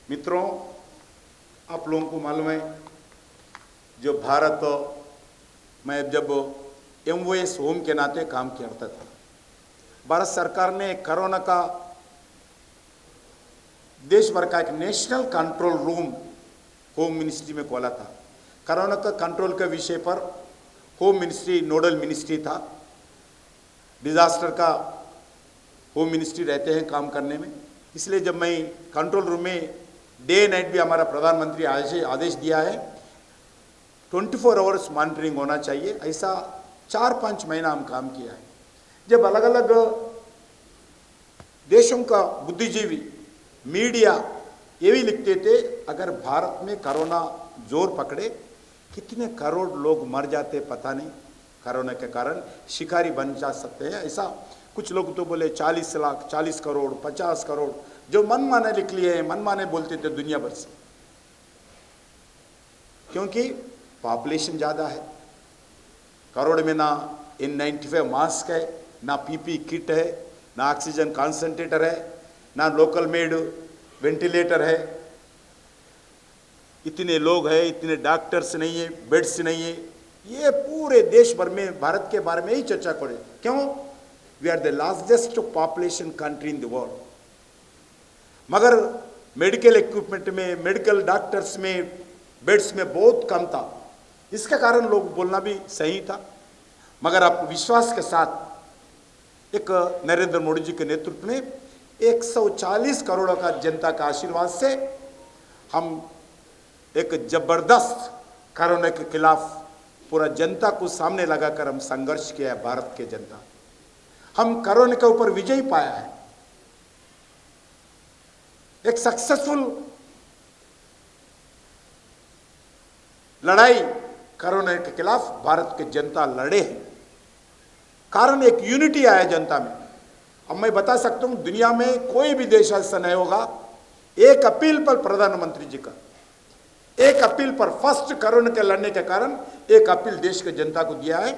मित्रों, आप लोगों को मालूम है जो भारत मैं जब MOS होम के नाते काम करता था, भारत सरकार ने कोरोना का देश भर का एक national control room home ministry में खोला था। कोरोना का कंट्रोल के विषय पर होम मिनिस्ट्री नोडल मिनिस्ट्री था। डिजास्टर का होम मिनिस्ट्री रहते हैं काम करने में। इसलिए जब मैं कंट्रोल रूम में डे नाइट भी हमारा प्रधानमंत्री आदेश दिया है 24 आवर्स मॉनिटरिंग होना चाहिए, ऐसा 4-5 महीना हम काम किया है। जब अलग अलग देशों का बुद्धिजीवी मीडिया ये भी लिखते थे अगर भारत में कोरोना जोर पकड़े कितने करोड़ लोग मर जाते पता नहीं, कोरोना के कारण शिकारी बन जा सकते हैं। ऐसा कुछ लोग तो बोले 40 लाख, 40 करोड़, 50 करोड़, जो मनमाने लिख लिए हैं, मनमाने बोलते थे दुनिया भर से, क्योंकि पॉपुलेशन ज़्यादा है। करोड़ में ना N95 मास्क है, ना PP किट है, ना ऑक्सीजन कॉन्सेंट्रेटर है, ना लोकल मेड वेंटिलेटर है। इतने लोग हैं, इतने डॉक्टर्स नहीं है, बेड्स नहीं है। ये पूरे देश भर में भारत के बारे में ही चर्चा करें। क्यों? We are the largest population country in the world, मगर मेडिकल इक्विपमेंट में, मेडिकल डॉक्टर्स में, बेड्स में बहुत कम था। इसके कारण लोग बोलना भी सही था। मगर आप विश्वास के साथ एक नरेंद्र मोदी जी के नेतृत्व में 140 करोड़ का जनता का आशीर्वाद से हम एक जबरदस्त कोरोना के खिलाफ पूरा जनता को सामने लगाकर हम संघर्ष किया है। भारत के जनता हम कोरोना के ऊपर विजय पाया है। एक सक्सेसफुल लड़ाई कोरोना के खिलाफ भारत के जनता लड़े हैं। कारण एक यूनिटी आया जनता में। अब मैं बता सकता हूं दुनिया में कोई भी देश ऐसा नहीं होगा। एक अपील पर प्रधानमंत्री जी का, एक अपील पर फर्स्ट कोरोना के लड़ने के कारण एक अपील देश के जनता को दिया है,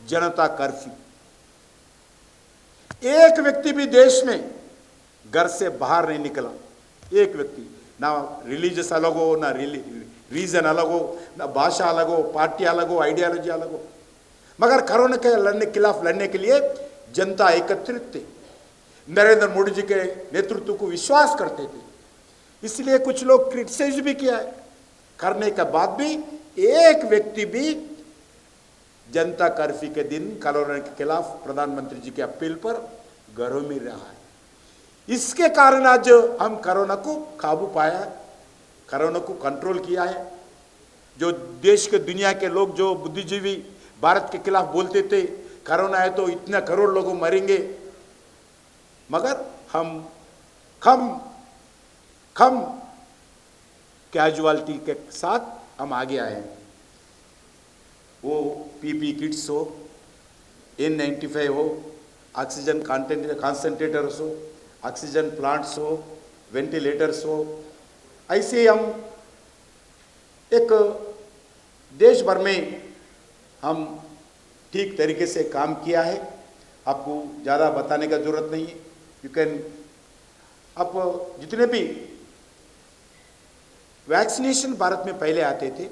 जनता कर्फ्यू। एक व्यक्ति भी देश में घर से बाहर नहीं निकला, एक व्यक्ति, ना रिलीजियस अलग हो, ना रीजन अलग हो, ना भाषा अलग हो, पार्टी अलग हो, आइडियोलॉजी अलग हो, मगर कोरोना के लड़ने के खिलाफ लड़ने के लिए जनता एकत्रित थे, नरेंद्र मोदी जी के नेतृत्व को विश्वास करते थे। इसलिए कुछ लोग क्रिटिसाइज भी किया है, करने के बाद भी एक व्यक्ति भी जनता कर्फ्यू के दिन कोरोना के खिलाफ प्रधानमंत्री जी की अपील पर घरों में रहा है। इसके कारण आज हम कोरोना को काबू पाया है, कोरोना को कंट्रोल किया है। जो देश के दुनिया के लोग, जो बुद्धिजीवी भारत के खिलाफ बोलते थे कोरोना है तो इतने करोड़ लोग मरेंगे, मगर हम कम कैजुअलिटी के साथ हम आगे आए हैं। वो PP किट्स हो, N95 हो, ऑक्सीजन कॉन्सेंट्रेटर्स हो, ऑक्सीजन प्लांट्स हो, वेंटिलेटर्स हो, ऐसे हम एक देश भर में हम ठीक तरीके से काम किया है। आपको ज़्यादा बताने का जरूरत नहीं है। यू कैन, आप जितने भी वैक्सीनेशन भारत में पहले आते थे,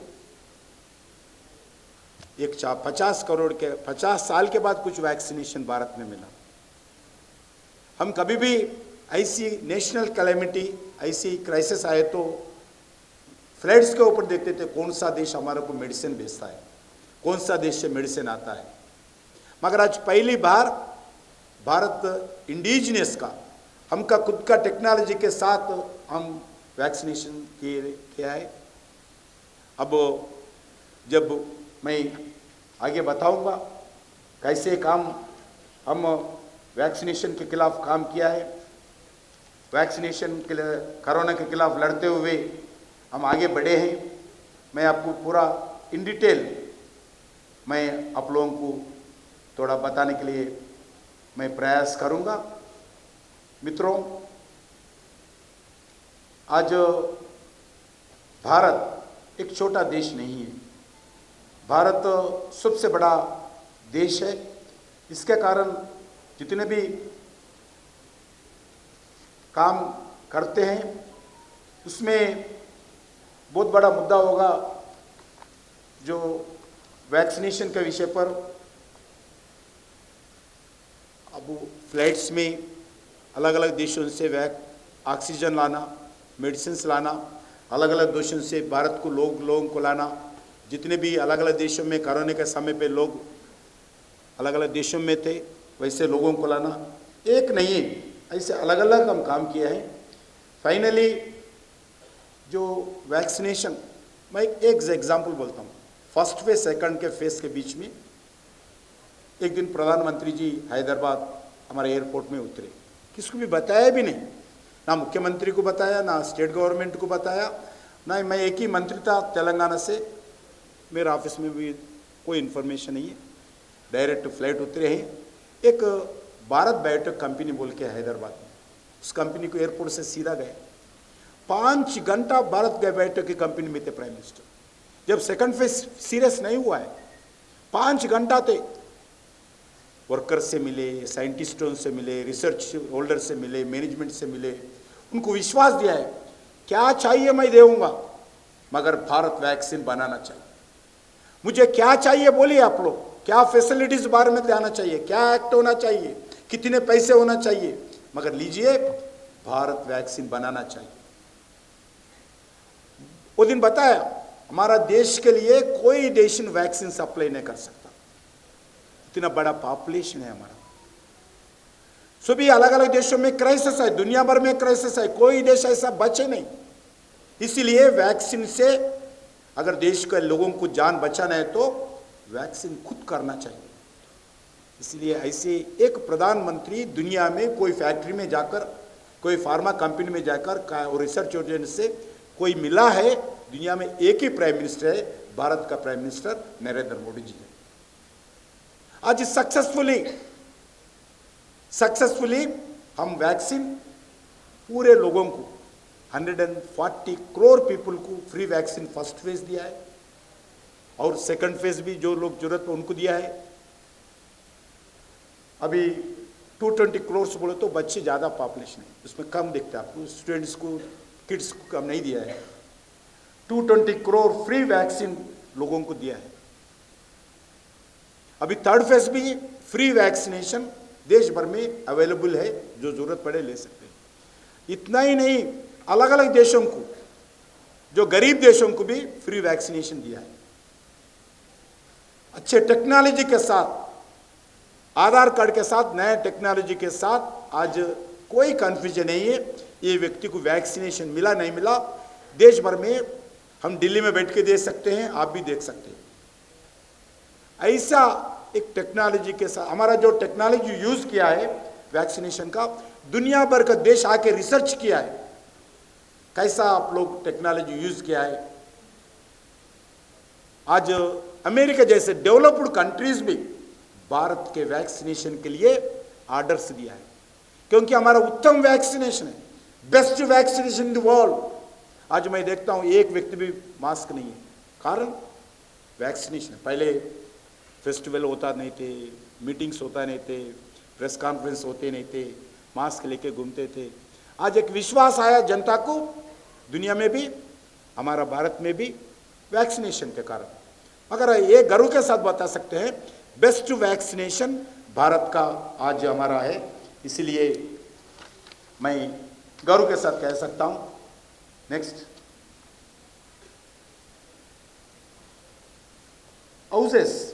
50 साल के बाद कुछ वैक्सीनेशन भारत में मिला। हम कभी भी ऐसी नेशनल कैलेमिटी, ऐसी क्राइसिस आए तो फ्लड्स के ऊपर देखते थे कौन सा देश हमारे को मेडिसिन भेजता है, कौन सा देश से मेडिसिन आता है। मगर आज पहली बार भारत इंडिजिनियस का, हमका खुद का टेक्नोलॉजी के साथ हम वैक्सीनेशन किया है। अब जब मैं आगे बताऊंगा कैसे काम हम वैक्सीनेशन के खिलाफ काम किया है, वैक्सीनेशन के लिए कोरोना के खिलाफ लड़ते हुए हम आगे बढ़े हैं, मैं आपको पूरा इन डिटेल मैं आप लोगों को थोड़ा बताने के लिए मैं प्रयास करूंगा। मित्रों, आज भारत एक छोटा देश नहीं है, भारत सबसे बड़ा देश है। इसके कारण जितने भी काम करते हैं उसमें बहुत बड़ा मुद्दा होगा जो वैक्सीनेशन के विषय पर। अब फ्लाइट्स में अलग अलग देशों से ऑक्सीजन लाना, मेडिसिन लाना, अलग अलग देशों से भारत को लोगों को लाना, जितने भी अलग अलग देशों में कोरोना के समय पे लोग अलग अलग देशों में थे वैसे लोगों को लाना, एक नहीं है, ऐसे अलग अलग हम काम किया है। फाइनली जो वैक्सीनेशन, मैं एक एग्जाम्पल बोलता हूँ। फर्स्ट फेज सेकंड के फेज के बीच में एक दिन प्रधानमंत्री जी हैदराबाद हमारे एयरपोर्ट में उतरे, किसको भी बताया भी नहीं, ना मुख्यमंत्री को बताया, ना स्टेट गवर्नमेंट को बताया, ना मैं एक ही मंत्री था तेलंगाना से, मेरे ऑफिस में भी कोई इन्फॉर्मेशन नहीं है। डायरेक्ट फ्लाइट उतरे हैं। एक भारत बायोटेक कंपनी बोल के हैदराबाद में, उस कंपनी को एयरपोर्ट से सीधा गए। 5 घंटा भारत बायोटेक की कंपनी में थे प्राइम मिनिस्टर। जब सेकंड फेज सीरियस नहीं हुआ है, 5 घंटा थे, वर्कर्स से मिले, साइंटिस्टों से मिले, रिसर्च होल्डर से मिले, मैनेजमेंट से मिले, उनको विश्वास दिया है क्या चाहिए मैं देऊंगा, मगर भारत वैक्सीन बनाना चाहिए। मुझे क्या चाहिए बोलिए आप लोग, क्या फैसिलिटीज बारे में जाना चाहिए, क्या एक्ट होना चाहिए, कितने पैसे होना चाहिए, मगर लीजिए भारत वैक्सीन बनाना चाहिए। वो दिन बताया हमारा देश के लिए कोई देश वैक्सीन सप्लाई नहीं कर सकता, इतना बड़ा पॉपुलेशन है हमारा। सभी अलग अलग देशों में क्राइसिस है, दुनिया भर में क्राइसिस है, कोई देश ऐसा बचे नहीं। इसीलिए वैक्सीन से अगर देश के लोगों को जान बचाना है तो वैक्सीन खुद करना चाहिए। इसलिए ऐसे एक प्रधानमंत्री दुनिया में कोई फैक्ट्री में जाकर, कोई फार्मा कंपनी में जाकर और रिसर्च एजेंसी से कोई मिला है, दुनिया में एक ही प्राइम मिनिस्टर है, भारत का प्राइम मिनिस्टर नरेंद्र मोदी जी है। आज सक्सेसफुली हम वैक्सीन पूरे लोगों को 140 करोड़ पीपल को फ्री वैक्सीन फर्स्ट फेज दिया है, और सेकंड फेज भी जो लोग जरूरत है उनको दिया है। अभी 220 करोड़ बोले तो बच्चे ज़्यादा पॉपुलेशन है, उसमें कम दिखता है आपको, स्टूडेंट्स को, किड्स को कम नहीं दिया है। 220 करोड़ फ्री वैक्सीन लोगों को दिया है। अभी थर्ड फेज भी फ्री वैक्सीनेशन देश भर में अवेलेबल है, जो जरूरत पड़े ले सकते हैं। इतना ही नहीं, अलग अलग देशों को, जो गरीब देशों को भी फ्री वैक्सीनेशन दिया है। अच्छे टेक्नोलॉजी के साथ, आधार कार्ड के साथ, नए टेक्नोलॉजी के साथ आज कोई कंफ्यूजन नहीं है, ये व्यक्ति को वैक्सीनेशन मिला नहीं मिला, देश भर में हम दिल्ली में बैठ के दे सकते हैं, आप भी देख सकते हैं। ऐसा एक टेक्नोलॉजी के साथ हमारा जो टेक्नोलॉजी यूज किया है वैक्सीनेशन का, दुनिया भर का देश आके रिसर्च किया है कैसा आप लोग टेक्नोलॉजी यूज किया है। आज अमेरिका जैसे डेवलप्ड कंट्रीज भी भारत के वैक्सीनेशन के लिए ऑर्डर्स दिया है, क्योंकि हमारा उत्तम वैक्सीनेशन है, best vaccination in the world. आज मैं देखता हूं एक व्यक्ति भी मास्क नहीं है, कारण वैक्सीनेशन। पहले फेस्टिवल होता नहीं थे, मीटिंग्स होता नहीं थे, प्रेस कॉन्फ्रेंस होते नहीं थे, मास्क लेके घूमते थे। आज एक विश्वास आया जनता को, दुनिया में भी, हमारा भारत में भी, वैक्सीनेशन के कारण। मगर ये गर्व के साथ बता सकते हैं बेस्ट वैक्सीनेशन भारत का आज हमारा है, इसलिए मैं गर्व के साथ कह सकता हूं। नेक्स्ट, हाउसेस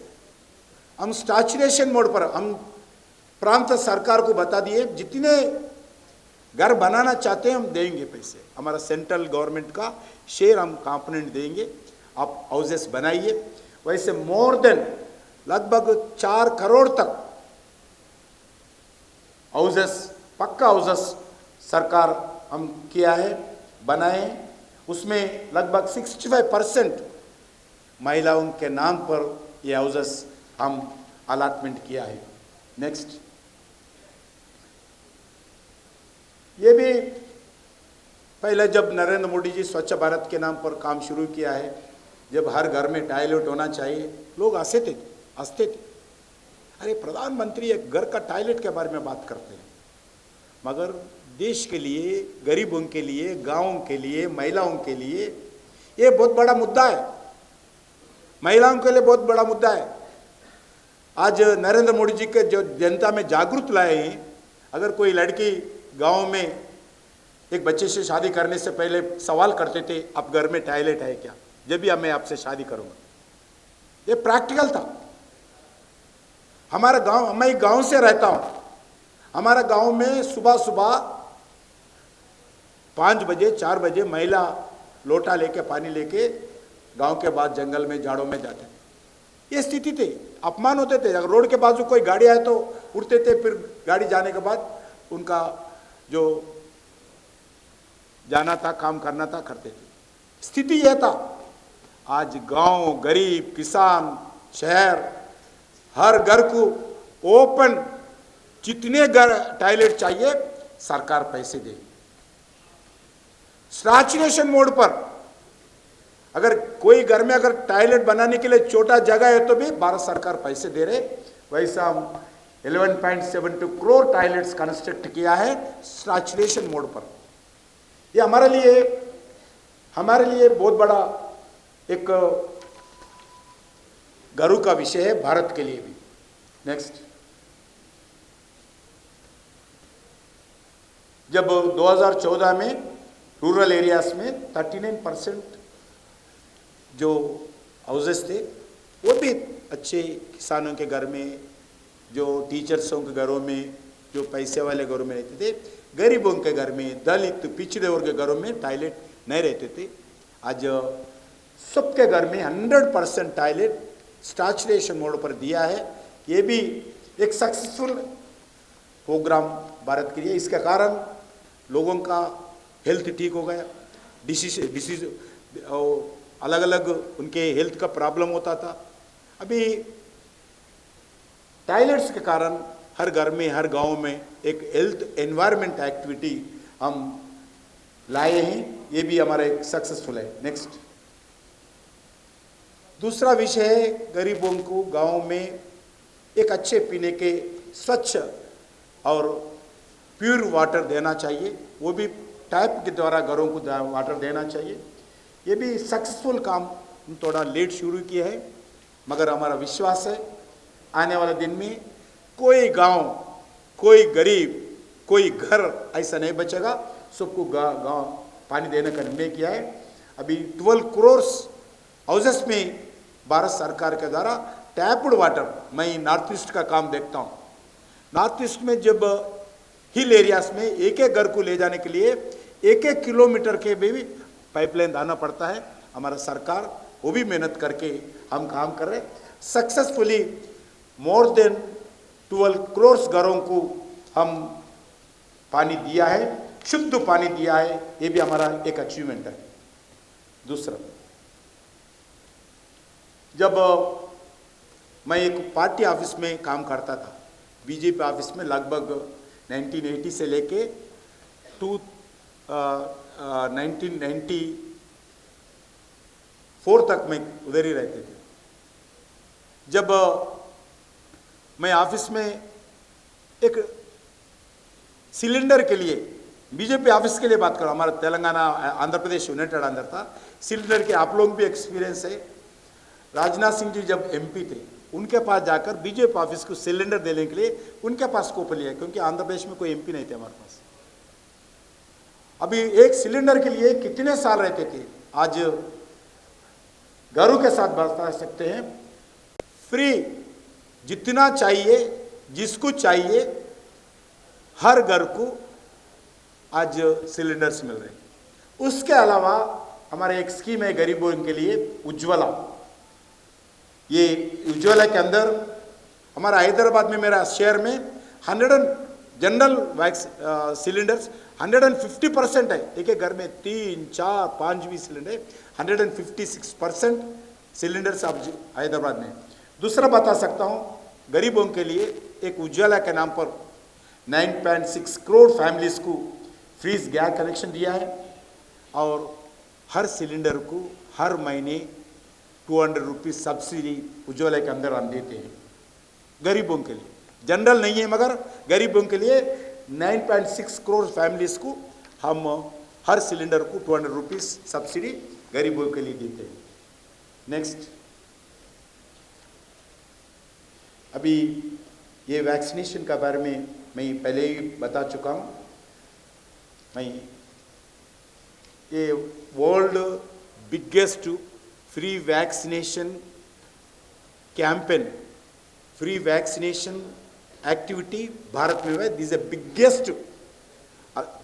हम स्टैचुरेशन मोड पर, हम प्रांत सरकार को बता दिए जितने घर बनाना चाहते हैं हम देंगे पैसे, हमारा सेंट्रल गवर्नमेंट का शेयर हम कंपोनेंट देंगे, आप हाउसेस बनाइए। वैसे मोर देन लगभग 4 करोड़ तक हाउसेस, पक्का हाउसेस सरकार हम किया है, बनाए। उसमें लगभग 65% महिलाओं के नाम पर ये हाउसेस हम अलॉटमेंट किया है। नेक्स्ट, ये भी पहले जब नरेंद्र मोदी जी स्वच्छ भारत के नाम पर काम शुरू किया है, जब हर घर में टॉयलेट होना चाहिए, लोग हंसते थे। अरे प्रधानमंत्री एक घर का टॉयलेट के बारे में बात करते हैं, मगर देश के लिए, गरीबों के लिए, गांवों के लिए, महिलाओं के लिए ये बहुत बड़ा मुद्दा है। महिलाओं के लिए बहुत बड़ा मुद्दा है। आज नरेंद्र मोदी जी के जो जनता में जागरूक लाए हैं, अगर कोई लड़की गांव में एक बच्चे से शादी करने से पहले सवाल करते थे, आप घर में टॉयलेट है क्या, जब भी मैं आपसे शादी करूंगा, ये प्रैक्टिकल था। हमारा गांव, मैं एक गांव से रहता हूं, हमारा गांव में सुबह सुबह 5 बजे 4 बजे महिला लोटा लेके पानी लेके गांव के बाद जंगल में झाड़ों में जाते थे। ये स्थिति थी, अपमान होते थे। अगर रोड के बाजू कोई गाड़ी आए तो उठते थे, फिर गाड़ी जाने के बाद उनका जो जाना था, काम करना था, करते थे। स्थिति यह था। आज गांव, गरीब, किसान, शहर, हर घर को ओपन, जितने घर टॉयलेट चाहिए सरकार पैसे देगी। सैचुरेशन मोड पर अगर कोई घर में अगर टॉयलेट बनाने के लिए छोटा जगह है तो भी भारत सरकार पैसे दे रहे। वैसा हम 11.72 करोड़ टॉयलेट्स कंस्ट्रक्ट किया है सैचुरेशन मोड पर। ये हमारे लिए बहुत बड़ा एक गर्व का विषय है, भारत के लिए भी। नेक्स्ट, जब 2014 में रूरल एरियाज में 39% जो हाउसेस थे वो भी अच्छे किसानों के घर में, जो टीचर्सों के घरों में, जो पैसे वाले घरों में रहते थे, गरीबों के घर में, दलित पिछड़े वर्ग के घरों में टॉयलेट नहीं रहते थे। आज सबके घर में 100% टॉयलेट सैचुरेशन मोड पर दिया है। ये भी एक सक्सेसफुल प्रोग्राम भारत के लिए। इसके कारण लोगों का हेल्थ ठीक हो गया। डिसीज अलग अलग उनके हेल्थ का प्रॉब्लम होता था। अभी टॉयलेट्स के कारण हर घर में, हर गांव में एक हेल्थ एनवायरनमेंट एक्टिविटी हम लाए हैं। ये भी हमारा एक सक्सेसफुल है। नेक्स्ट, दूसरा विषय है गरीबों को गांव में एक अच्छे पीने के स्वच्छ और प्योर वाटर देना चाहिए। वो भी टैप के द्वारा घरों को वाटर देना चाहिए। ये भी सक्सेसफुल काम थोड़ा लेट शुरू किया है, मगर हमारा विश्वास है आने वाले दिन में कोई गांव, कोई गरीब, कोई घर ऐसा नहीं बचेगा। सबको गांव पानी देने का निर्णय किया है। अभी 12 करोड़ हाउसेस में भारत सरकार के द्वारा टैप्ड वाटर, मैं नॉर्थ ईस्ट का काम देखता हूँ। नॉर्थ ईस्ट में जब हिल एरियाज में एक एक घर को ले जाने के लिए 1-1 किलोमीटर के भी पाइपलाइन डालना पड़ता है। हमारा सरकार वो भी मेहनत करके हम काम कर रहे हैं। सक्सेसफुली मोर देन 12 करोड़ घरों को हम पानी दिया है, शुद्ध पानी दिया है। ये भी हमारा एक अचीवमेंट है। दूसरा, जब मैं एक पार्टी ऑफिस में काम करता था, बीजेपी ऑफिस में, लगभग 1980 से लेके 1994 तक मैं उधर ही रहते थे। जब मैं ऑफिस में एक सिलेंडर के लिए, बीजेपी ऑफिस के लिए बात करूँ, हमारा तेलंगाना आंध्र प्रदेश यूनाइटेड आंध्र था, सिलेंडर के आप लोग भी एक्सपीरियंस है। राजनाथ सिंह जी जब एमपी थे, उनके पास जाकर बीजेपी ऑफिस को सिलेंडर देने के लिए उनके पास स्कोप लिया, क्योंकि आंध्र प्रदेश में कोई एमपी नहीं थे हमारे पास। अभी एक सिलेंडर के लिए कितने साल रहते थे, आज घरों के साथ बता सकते हैं। फ्री, जितना चाहिए, जिसको चाहिए, हर घर को आज सिलेंडर्स मिल रहे हैं। उसके अलावा हमारा एक स्कीम है गरीबों के लिए, उज्ज्वला। ये उज्ज्वला के अंदर हमारा हैदराबाद में, मेरा शहर में 100 जनरल वैक्स सिलेंडर्स 150% है। एक एक घर में 3, 4, 5 भी सिलेंडर है। 156% सिलेंडर्स अब हैदराबाद में। दूसरा बता सकता हूँ, गरीबों के लिए एक उज्ज्वला के नाम पर 9.6 करोड़ फैमिलीज को फ्री गैस कनेक्शन दिया है, और हर सिलेंडर को हर महीने 200 रुपीज़ सब्सिडी उज्ज्वला के अंदर हम देते हैं गरीबों के लिए। जनरल नहीं है, मगर गरीबों के लिए 9.6 करोड़ फैमिलीज को हम हर सिलेंडर को 200 रुपीज़ सब्सिडी गरीबों के लिए देते हैं। नेक्स्ट, अभी ये वैक्सीनेशन का बारे में मैं पहले ही बता चुका हूँ। मैं ये world biggest free vaccination campaign, free vaccination activity Bharat में है। दिस ए बिगेस्ट,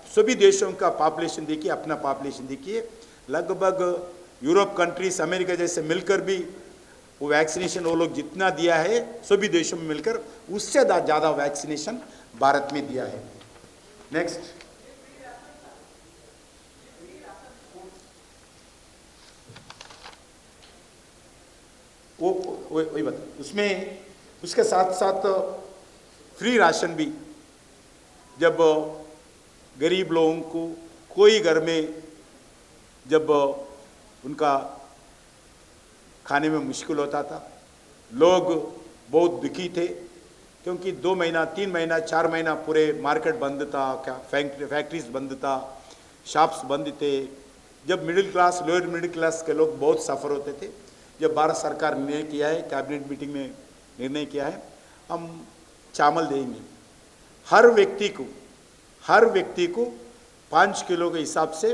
सभी देशों का पॉपुलेशन देखिए, अपना पॉपुलेशन देखिए, लगभग यूरोप कंट्रीज, अमेरिका जैसे मिलकर भी वो वैक्सीनेशन वो लोग जितना दिया है सभी देशों में मिलकर उससे ज़्यादा वैक्सीनेशन भारत में दिया है। नेक्स्ट, वही बता, उसमें उसके साथ साथ फ्री राशन भी, जब गरीब लोगों को कोई घर में जब उनका खाने में मुश्किल होता था, लोग बहुत दुखी थे, क्योंकि 2 महीना 3 महीना 4 महीना पूरे मार्केट बंद था, क्या फैक्ट्रीज बंद था, शॉप्स बंद थे। जब middle class, lower middle class के लोग बहुत सफ़र होते थे, जब भारत सरकार ने निर्णय किया है, कैबिनेट मीटिंग में निर्णय किया है, हम चावल देंगे हर व्यक्ति को 5 किलो के हिसाब से।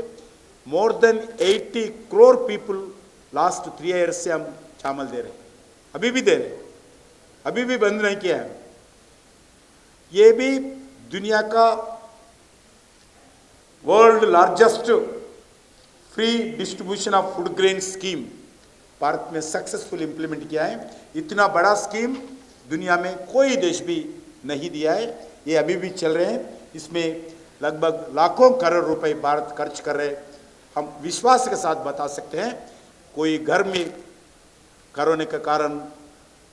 More than 80 crore people last 3 years से हम चावल दे रहे हैं, अभी भी दे रहे हैं, अभी भी बंद नहीं किया है। ये भी दुनिया का world largest free distribution of food grain scheme Bharat में सक्सेसफुल इंप्लीमेंट किया है। इतना बड़ा स्कीम दुनिया में कोई देश भी नहीं दिया है। ये अभी भी चल रहे हैं, इसमें लगभग लाखों करोड़ रुपए भारत खर्च कर रहे हैं। हम विश्वास के साथ बता सकते हैं, कोई घर में कोरोना के कारण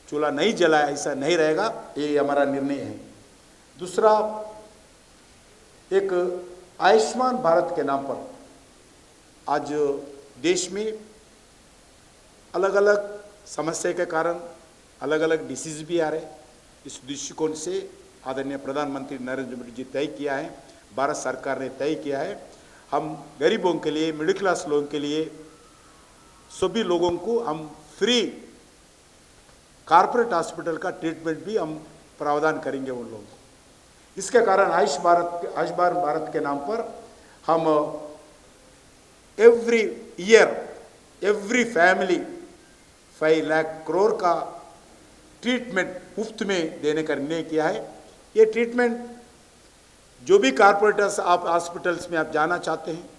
चूल्हा नहीं जला, ऐसा नहीं रहेगा। ये हमारा निर्णय है। दूसरा, एक आयुष्मान भारत के नाम पर आज देश में अलग अलग समस्या के कारण अलग अलग डिसीज भी आ रहे। इस दृष्टिकोण से आदरणीय प्रधानमंत्री नरेंद्र मोदी जी तय किया है, भारत सरकार ने तय किया है, हम गरीबों के लिए, मिडिल क्लास लोगों के लिए, सभी लोगों को हम फ्री कॉर्पोरेट हॉस्पिटल का ट्रीटमेंट भी हम प्रावधान करेंगे उन लोगों को। इसके कारण आयुष्मान भारत के नाम पर हम every year every family 5 lakh crore का ट्रीटमेंट मुफ्त में देने का निर्णय किया है। ये ट्रीटमेंट जो भी कॉर्पोरेट आप हॉस्पिटल्स में आप जाना चाहते हैं,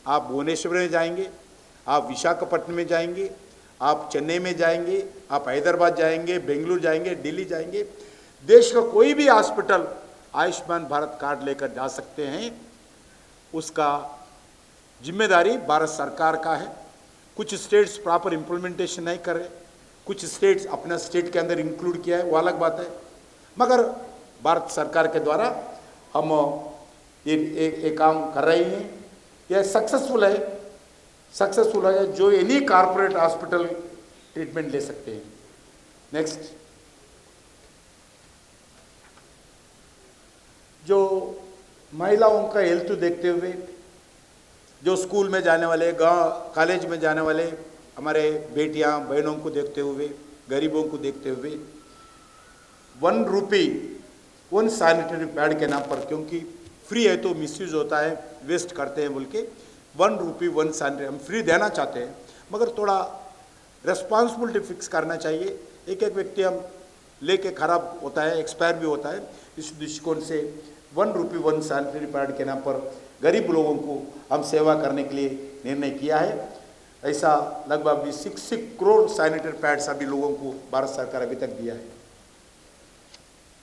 आप भुवनेश्वर में जाएंगे, आप विशाखापट्टनम में जाएंगे, आप चेन्नई में जाएंगे, आप हैदराबाद जाएंगे, बेंगलुरु जाएंगे, दिल्ली जाएंगे, देश का कोई भी हॉस्पिटल आयुष्मान भारत कार्ड लेकर जा सकते हैं। उसका जिम्मेदारी भारत सरकार का है। कुछ स्टेट्स प्रॉपर इम्प्लीमेंटेशन नहीं कर रहे, कुछ स्टेट्स अपना स्टेट के अंदर इंक्लूड किया है, वो अलग बात है, मगर भारत सरकार के द्वारा हम ये काम कर रहे हैं। यह सक्सेसफुल है, जो एनी कॉर्पोरेट हॉस्पिटल ट्रीटमेंट ले सकते हैं। नेक्स्ट, जो महिलाओं का हेल्थ देखते हुए, जो स्कूल में जाने वाले, गांव कॉलेज में जाने वाले हमारे बेटियां बहनों को देखते हुए, गरीबों को देखते हुए 1 रुपये 1 सैनिटरी पैड के नाम पर, क्योंकि फ्री है तो मिसयूज होता है, वेस्ट करते हैं बोल के 1 रुपये 1 सैनिटरी हम फ्री देना चाहते हैं, मगर थोड़ा रेस्पॉन्सिबिलिटी फिक्स करना चाहिए। एक व्यक्ति हम लेके खराब होता है, एक्सपायर भी होता है। इस दृष्टिकोण से 1 रुपये 1 सैनिटरी पैड के नाम पर गरीब लोगों को हम सेवा करने के लिए निर्णय किया है। ऐसा लगभग 60 करोड़ सैनिटरी पैड्स अभी लोगों को भारत सरकार अभी तक दिया है।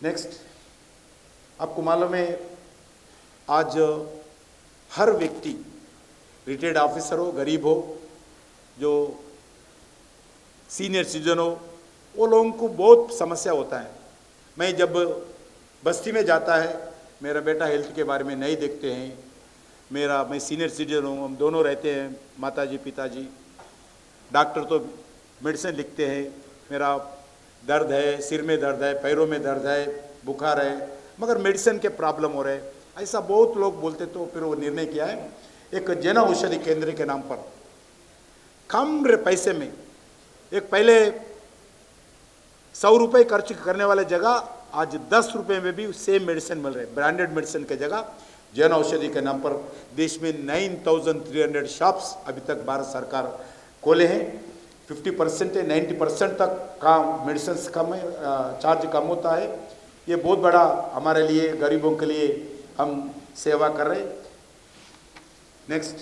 नेक्स्ट, आपको मालूम है आज हर व्यक्ति, रिटायर्ड ऑफिसर हो, गरीब हो, जो सीनियर सिटीजन हो, वो लोगों को बहुत समस्या होता है। मैं जब बस्ती में जाता है, मेरा बेटा हेल्थ के बारे में नहीं देखते हैं, मैं सीनियर सिटीजन हूँ, हम दोनों रहते हैं, माताजी पिताजी, डॉक्टर तो मेडिसिन लिखते हैं, मेरा दर्द है, सिर में दर्द है, पैरों में दर्द है, बुखार है, मगर मेडिसिन के प्रॉब्लम हो रहे हैं। ऐसा बहुत लोग बोलते, तो फिर वो निर्णय किया है एक जन औषधि केंद्र के नाम पर कम पैसे में, एक पहले 100 रुपये खर्च करने वाले जगह आज 10 रुपये में भी सेम मेडिसिन मिल रहे, ब्रांडेड मेडिसिन की जगह जन औषधि के नाम पर देश में 9,300 शॉप्स अभी तक भारत सरकार खोले हैं। 50% है, 90% तक काम मेडिसिन कम है, चार्ज कम होता है। ये बहुत बड़ा हमारे लिए, गरीबों के लिए हम सेवा कर रहे हैं। नेक्स्ट,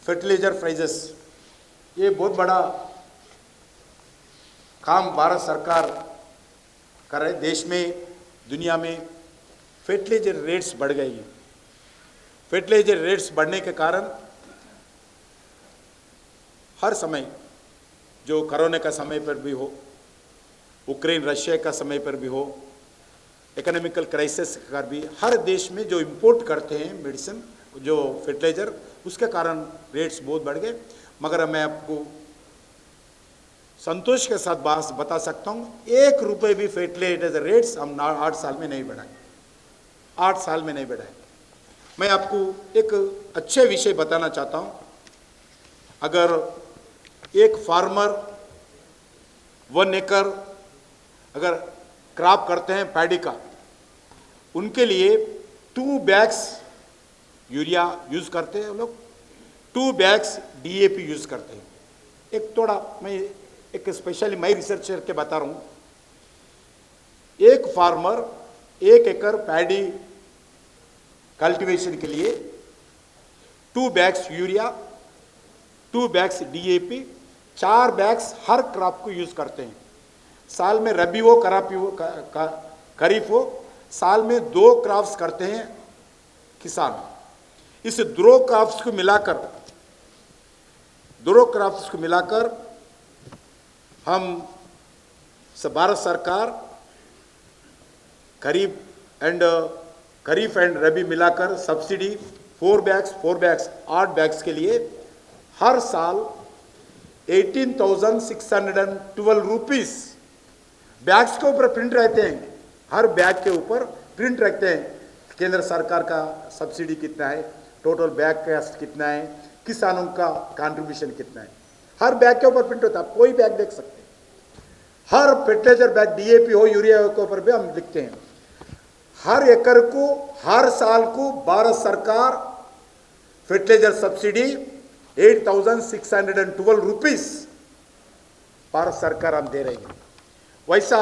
फर्टिलाइजर प्राइजेस, ये बहुत बड़ा काम भारत सरकार कर रहे। देश में, दुनिया में फर्टिलाइजर रेट्स बढ़ गई हैं। फर्टिलाइजर रेट्स बढ़ने के कारण हर समय, जो कोरोना का समय पर भी हो, यूक्रेन रशिया का समय पर भी हो, इकोनॉमिकल क्राइसिस का भी, हर देश में जो इंपोर्ट करते हैं मेडिसिन, जो फर्टिलाइजर, उसके कारण रेट्स बहुत बढ़ गए। मगर मैं आपको संतोष के साथ बात बता सकता हूँ, 1 रुपये भी फर्टिलाइजर रेट्स हम 8 साल में नहीं बढ़ाए, 8 साल में नहीं बढ़ाए। मैं आपको एक अच्छे विषय बताना चाहता हूँ। अगर एक फार्मर 1 एकड़ अगर क्रॉप करते हैं पैडी का, उनके लिए 2 बैग्स यूरिया यूज़ करते हैं लोग, 2 बैग्स DAP यूज़ करते हैं। एक थोड़ा मैं एक स्पेशली मैं रिसर्च करके बता रहा हूँ। एक फार्मर 1 एकड़ पैडी कल्टीवेशन के लिए 2 bags urea, 2 bags DAP, 4 bags हर क्रॉप को यूज़ करते हैं। साल में रबी हो, खरीफ हो, साल में 2 क्रॉप्स करते हैं किसान। इस 2 क्रॉप्स को मिलाकर हम भारत सरकार खरीफ एंड रबी मिलाकर सब्सिडी 4 बैग्स 8 बैग्स के लिए हर साल 18,612 रुपीस बैग्स के ऊपर प्रिंट रहते हैं। हर बैग के ऊपर प्रिंट रखते हैं केंद्र सरकार का सब्सिडी कितना है, टोटल बैग कॉस्ट कितना है, किसानों का कंट्रीब्यूशन कितना है, हर बैग के ऊपर प्रिंट होता है। कोई बैग देख सकते हैं, हर फर्टिलाइजर बैग DAP हो, यूरिया के ऊपर भी हम लिखते हैं। हर एकड़ को, हर साल को भारत सरकार फर्टिलाइजर सब्सिडी 8,612 रुपीस भारत सरकार हम दे रही है। वैसा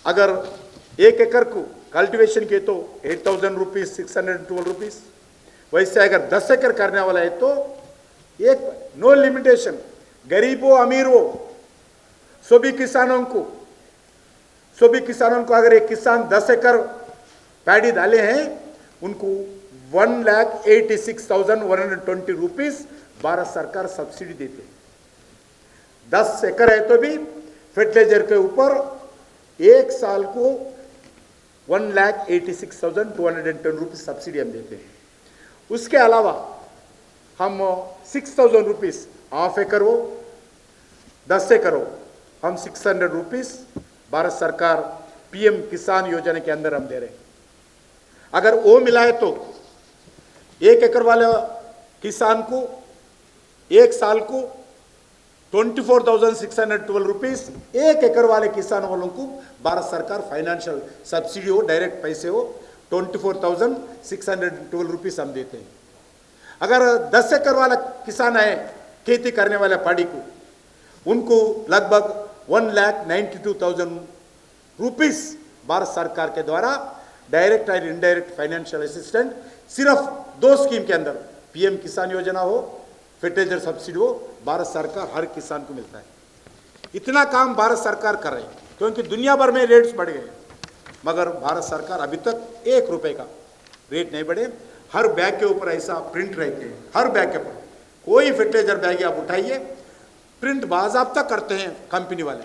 अगर 1 एकड़ को कल्टीवेशन के तो 8,000 रुपीस, 612 रुपीस। वैसे अगर 10 एकड़ करने वाला है तो एक नो लिमिटेशन, गरीब हो अमीर हो, सभी किसानों को अगर एक किसान 10 एकड़ पैडी डाले हैं, उनको 1,86,120 रुपीस भारत सरकार सब्सिडी देते हैं। 10 एकड़ है तो भी फर्टिलाइजर के ऊपर एक साल को 1,86,210 रुपीस सब्सिडी हम देते हैं। उसके अलावा हम 6,000 रुपीस, हाफ एकड़ हो 10 एकड़ हो, हम 600 रुपीस भारत सरकार PM किसान योजना के अंदर हम दे रहे हैं। अगर वो मिलाए तो 1 एकड़ वाले किसान को एक साल को 24,612 रुपीस, 1 एकड़ वाले किसान वालों को भारत सरकार फाइनेंशियल सब्सिडी हो, डायरेक्ट पैसे हो, 24,612 रुपीस हम देते हैं। अगर 10 एकड़ वाला किसान है खेती करने वाला पाड़ी को, उनको लगभग 1,92,000 रुपीस भारत सरकार के द्वारा डायरेक्ट और इनडायरेक्ट फाइनेंशियल असिस्टेंट सिर्फ 2 स्कीम के अंदर, PM किसान योजना हो, फर्टिलाइजर सब्सिडी हो, भारत सरकार हर किसान को मिलता है। इतना काम भारत सरकार कर रही है, क्योंकि दुनिया भर में रेट्स बढ़ गए, मगर भारत सरकार अभी तक 1 रुपये का रेट नहीं बढ़े। हर बैग के ऊपर ऐसा प्रिंट रहते हैं, हर बैग के ऊपर कोई फर्टिलाइजर बैग आप उठाइए, प्रिंट बाज़ाब्ता करते हैं कंपनी वाले।